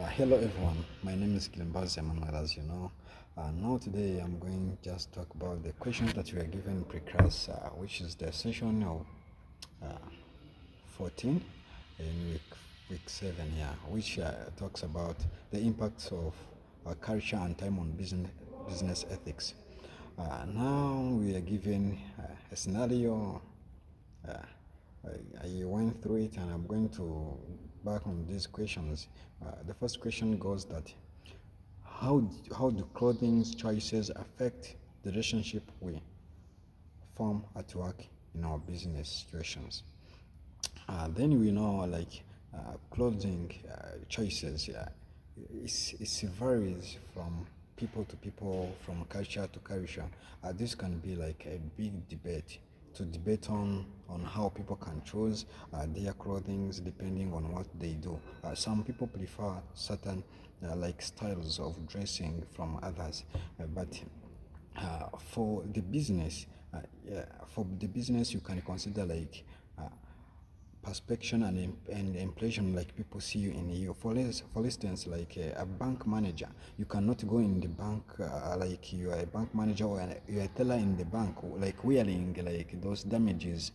Hello everyone, my name is Girimbabazi Emmanuel, as you know. Now today I'm going to just talk about the questions that we are given pre-class, which is the session of uh, 14 in week 7 here, which talks about the impacts of culture and time on business ethics. Now we are given a scenario. uh, I went through it and I'm going to back on these questions. The first question goes that how do clothing choices affect the relationship we form at work in our business situations? Then we know like clothing choices it varies from people to people, from culture to culture. This can be like a big debate to debate on how people can choose their clothing depending on what they do. Some people prefer certain like styles of dressing from others, but for the business, you can consider like uh, perspection and impression, like people see you in you. For instance, like a bank manager, you cannot go in the bank like you are a bank manager or you are a teller in the bank, like wearing like those damages,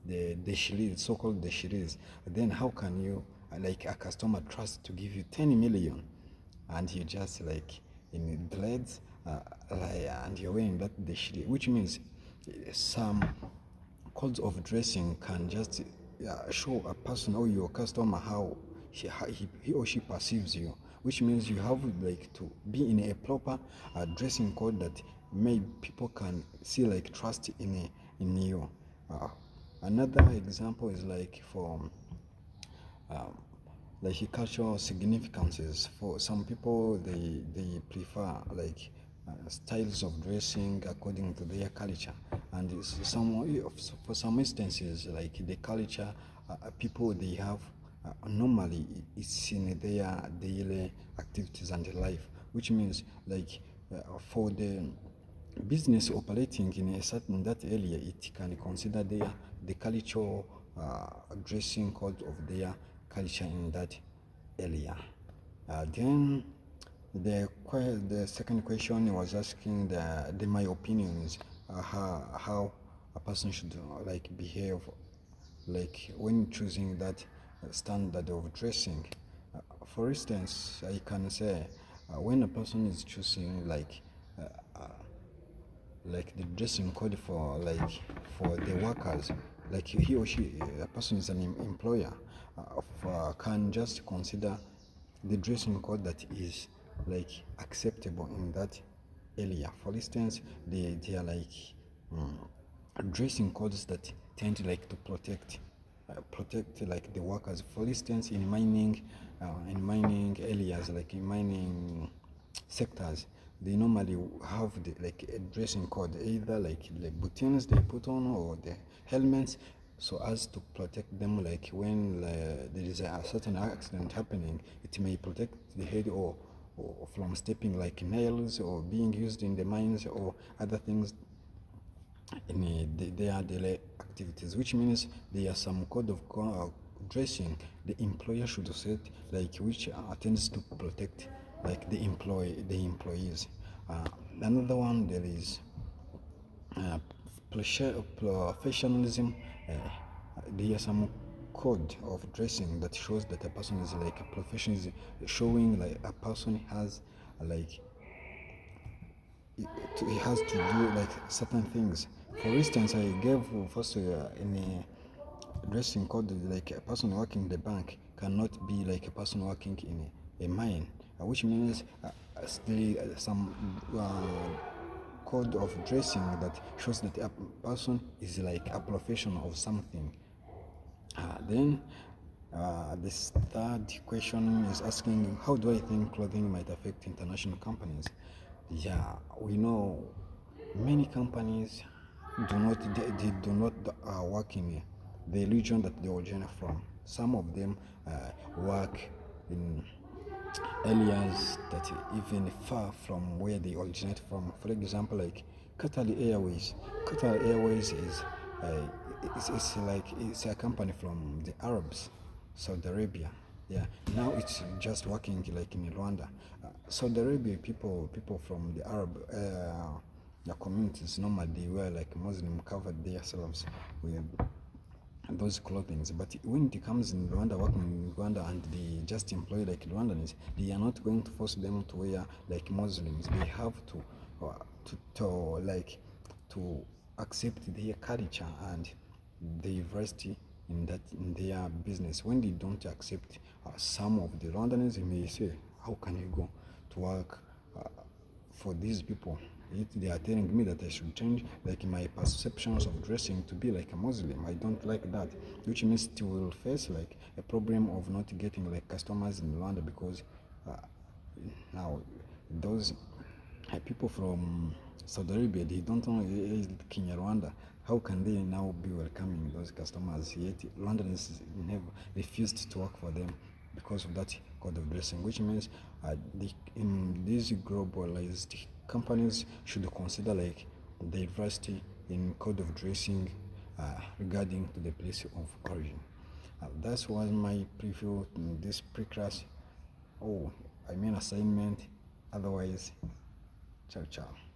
the shirts, so-called the shirts. Then how can you like a customer trust to give you 10 million and you just like in dreads, and you're wearing that the shirt, which means some codes of dressing can just show a person or your customer how he or she perceives you, which means you have like to be in a proper dressing code that may people can see like trust in you. uh, Another example is like for um, like cultural significances. For some people, they prefer like styles of dressing according to their culture, and for some instances, like the culture people they have normally it's in their daily activities and life, which means like for the business operating in a certain that area, it can consider the cultural dressing code of their culture in that area. Then the second question was asking the my opinions, how a person should like behave like when choosing that standard of dressing. For instance, I can say when a person is choosing like the dressing code for the workers, like he or she, a person is an employer, can just consider the dressing code that is like acceptable in that area. For instance, they are like um, dressing codes that tend like to protect like the workers. For instance, in mining areas, like in mining sectors, they normally have like a dressing code, either like the buttons they put on or the helmets, so as to protect them. Like when there is a certain accident happening, it may protect the head or from stepping like nails or being used in the mines or other things in their daily activities, which means there are some code of dressing the employer should set, like which tends to protect like the employees. Uh, Another one, there is uh, professionalism. There are some code of dressing that shows that a person is like a professional, showing like a person has like he has to do like certain things. For instance, I gave first in a dressing code, like a person working in the bank cannot be like a person working in a mine, which means some code of dressing that shows that a person is like a professional of something. Then this third question is asking, how do I think clothing might affect international companies? Yeah, we know many companies they do not work in the region that they originate from. Some of them work in areas that even far from where they originate from. For example, like Qatar Airways. Qatar Airways is it's like it's a company from the Arabs, Saudi Arabia. Yeah, now it's just working like in Rwanda. Saudi Arabia, people from the Arab the communities normally wear like Muslim covered themselves with those clothings. But when it comes in Rwanda, working in Rwanda, and they just employ like Rwandans, they are not going to force them to wear like Muslims. They have to like to accept their culture and the diversity in that in their business. When they don't accept some of the Rwandans, they may say, "How can you go to work for these people? If they are telling me that I should change like my perceptions of dressing to be like a Muslim, I don't like that." Which means it will face like a problem of not getting like customers in Rwanda, because uh, now those people from Saudi Arabia, they don't know Kenya, Rwanda. How can they now be welcoming those customers? Yet Londoners never refused to work for them because of that code of dressing, which means in these globalized companies should consider like diversity in code of dressing regarding to the place of origin. That was my preview in this pre-class. Oh, I mean assignment. Otherwise, ciao ciao.